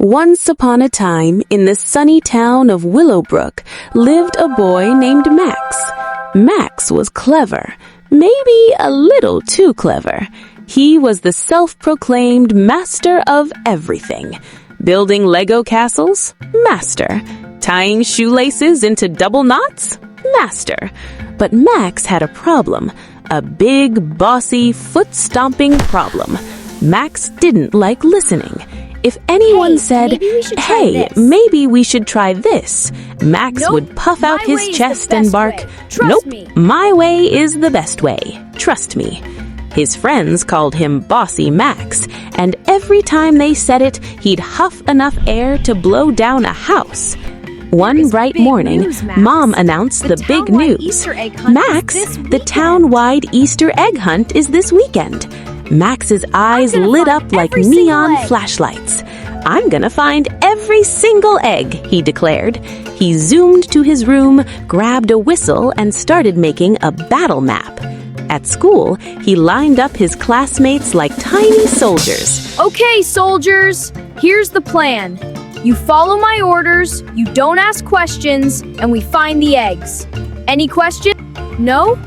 Once upon a time, in the sunny town of Willowbrook, lived a boy named Max. Max was clever, maybe a little too clever. He was the self-proclaimed master of everything. Building Lego castles? Master. Tying shoelaces into double knots? Master. But Max had a problem. A big, bossy, foot-stomping problem. Max didn't like listening. If anyone said, "Hey, maybe we should try this," Max would puff out his chest and bark, "Nope, my way is the best way. Trust me." His friends called him Bossy Max, and every time they said it, he'd huff enough air to blow down a house. One bright morning, Mom announced the big news. "Max, the town-wide Easter egg hunt is this weekend." Max's eyes lit up like neon flashlights. "I'm gonna find every single egg," he declared. He zoomed to his room, grabbed a whistle, and started making a battle map. At school, he lined up his classmates like tiny soldiers. "Okay, soldiers, here's the plan. You follow my orders, you don't ask questions, and we find the eggs. Any question? No?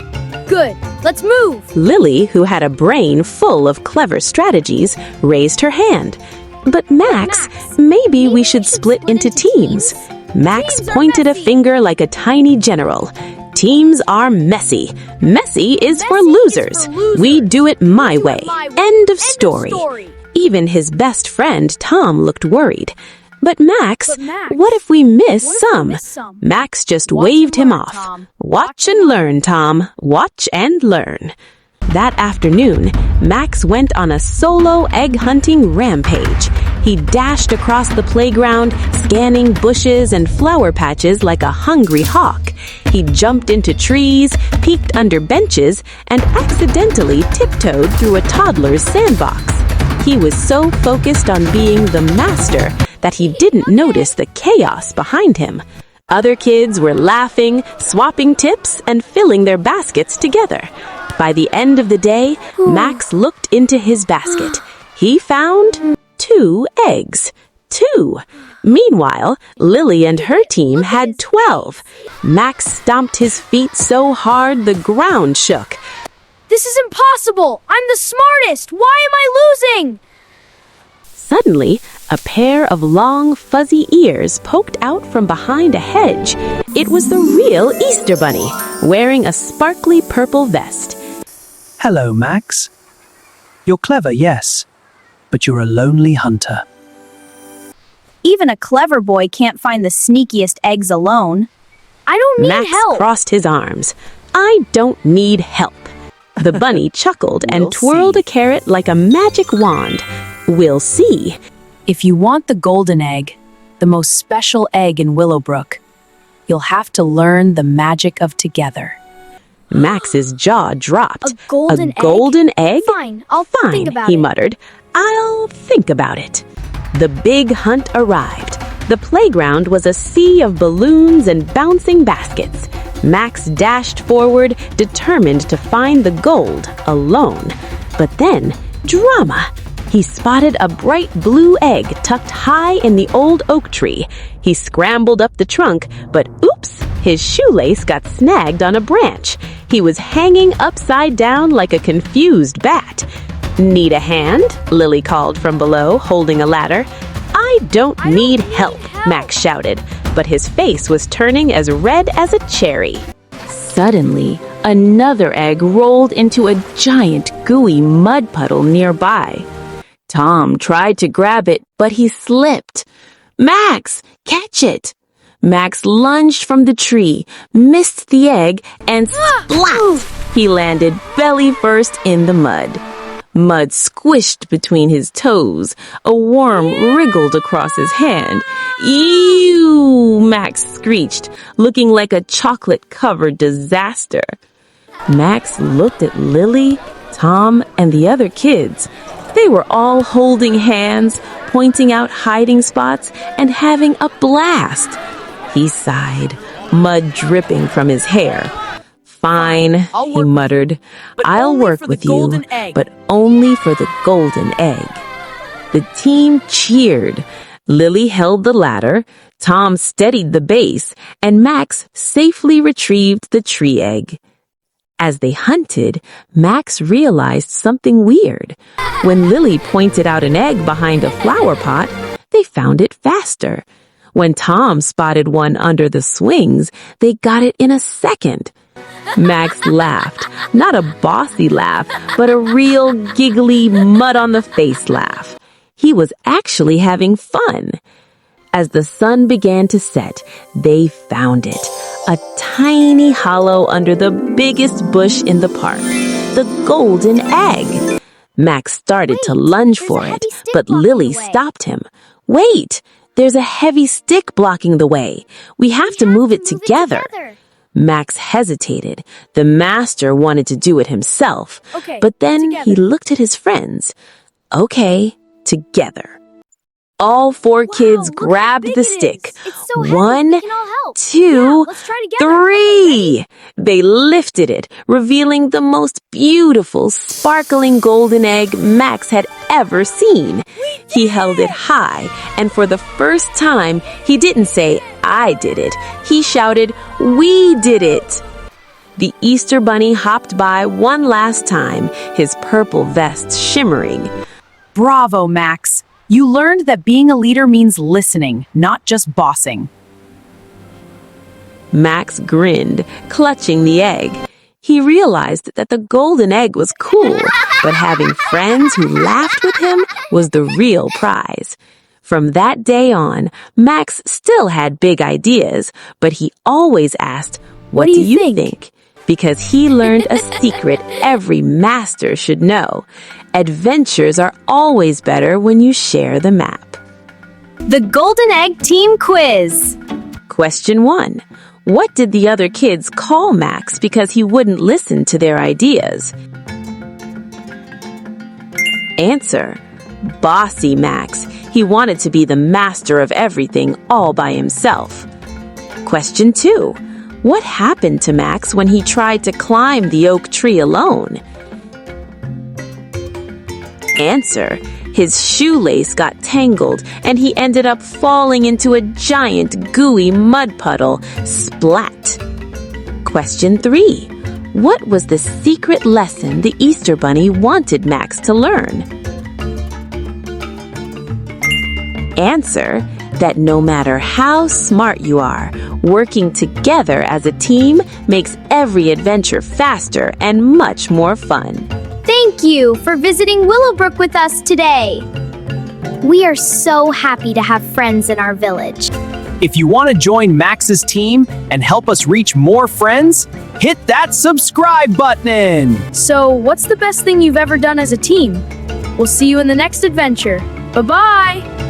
Good. Let's move." Lily, who had a brain full of clever strategies, raised her hand. "But Max, maybe we should split into teams." Max pointed a finger like a tiny general. "Teams are messy. Messy is for losers. We do it my way. End of story." Even his best friend, Tom, looked worried. But Max, what if we miss some? Max just waved him off. "Watch and learn, Tom. Watch and learn." That afternoon, Max went on a solo egg-hunting rampage. He dashed across the playground, scanning bushes and flower patches like a hungry hawk. He jumped into trees, peeked under benches, and accidentally tiptoed through a toddler's sandbox. He was so focused on being the master that he didn't notice the chaos behind him. Other kids were laughing, swapping tips, and filling their baskets together. By the end of the day, Max looked into his basket. He found 2 eggs. 2! Meanwhile, Lily and her team had 12. Max stomped his feet so hard the ground shook. "This is impossible! I'm the smartest! Why am I losing?" Suddenly, a pair of long, fuzzy ears poked out from behind a hedge. It was the real Easter Bunny, wearing a sparkly purple vest. "Hello, Max. You're clever, yes, but you're a lonely hunter." Even a clever boy can't find the sneakiest eggs alone. "I don't need Max help." crossed his arms. "I don't need help." The bunny chuckled and twirled a carrot like a magic wand. "We'll see." If you want the golden egg, the most special egg in Willowbrook, you'll have to learn the magic of together. Max's jaw dropped. A golden egg? Fine, I'll think about he it. muttered. "I'll think about it." The big hunt arrived. The playground was a sea of balloons and bouncing baskets. Max dashed forward, determined to find the gold alone. But then, drama! He spotted a bright blue egg tucked high in the old oak tree. He scrambled up the trunk, but oops, his shoelace got snagged on a branch. He was hanging upside down like a confused bat. "Need a hand?" Lily called from below, holding a ladder. "I don't need help," Max shouted, but his face was turning as red as a cherry. Suddenly, another egg rolled into a giant, gooey mud puddle nearby. Tom tried to grab it, but he slipped. "Max, catch it!" Max lunged from the tree, missed the egg, and splat! He landed belly first in the mud. Mud squished between his toes. A worm wriggled across his hand. "Ew!" Max screeched, looking like a chocolate-covered disaster. Max looked at Lily, Tom, and the other kids. They were all holding hands, pointing out hiding spots, and having a blast. He sighed, mud dripping from his hair. "Fine," he muttered. "I'll work with you, but only for the golden egg." The team cheered. Lily held the ladder, Tom steadied the base, and Max safely retrieved the tree egg. As they hunted, Max realized something weird. When Lily pointed out an egg behind a flower pot, they found it faster. When Tom spotted one under the swings, they got it in a second. Max laughed, not a bossy laugh, but a real giggly mud-on-the-face laugh. He was actually having fun. As the sun began to set, they found it, a tiny hollow under the biggest bush in the park, the golden egg. Max started to lunge for it, but Lily stopped him. Wait, there's a heavy stick blocking the way. We have to move it together. Max hesitated. The master wanted to do it himself, but then he looked at his friends. Okay, together. All four kids grabbed the stick. One, two, three. They lifted it, revealing the most beautiful, sparkling golden egg Max had ever seen. He held it high, and for the first time, he didn't say, "I did it." He shouted, "We did it." The Easter Bunny hopped by one last time, his purple vest shimmering. Bravo, Max. You learned that being a leader means listening, not just bossing. Max grinned, clutching the egg. He realized that the golden egg was cool, but having friends who laughed with him was the real prize. From that day on, Max still had big ideas, but he always asked, "What do you think?" Because he learned a secret every master should know. Adventures are always better when you share the map. The Golden Egg Team Quiz. Question 1. What did the other kids call Max because he wouldn't listen to their ideas? Answer. Bossy Max. He wanted to be the master of everything all by himself. Question 2. What happened to Max when he tried to climb the oak tree alone? Answer. His shoelace got tangled and he ended up falling into a giant gooey mud puddle. Splat. Question 3. What was the secret lesson the Easter Bunny wanted Max to learn? Answer. That no matter how smart you are, working together as a team makes every adventure faster and much more fun. Thank you for visiting Willowbrook with us today. We are so happy to have friends in our village. If you want to join Max's team and help us reach more friends, hit that subscribe button. So, what's the best thing you've ever done as a team? We'll see you in the next adventure. Bye-bye!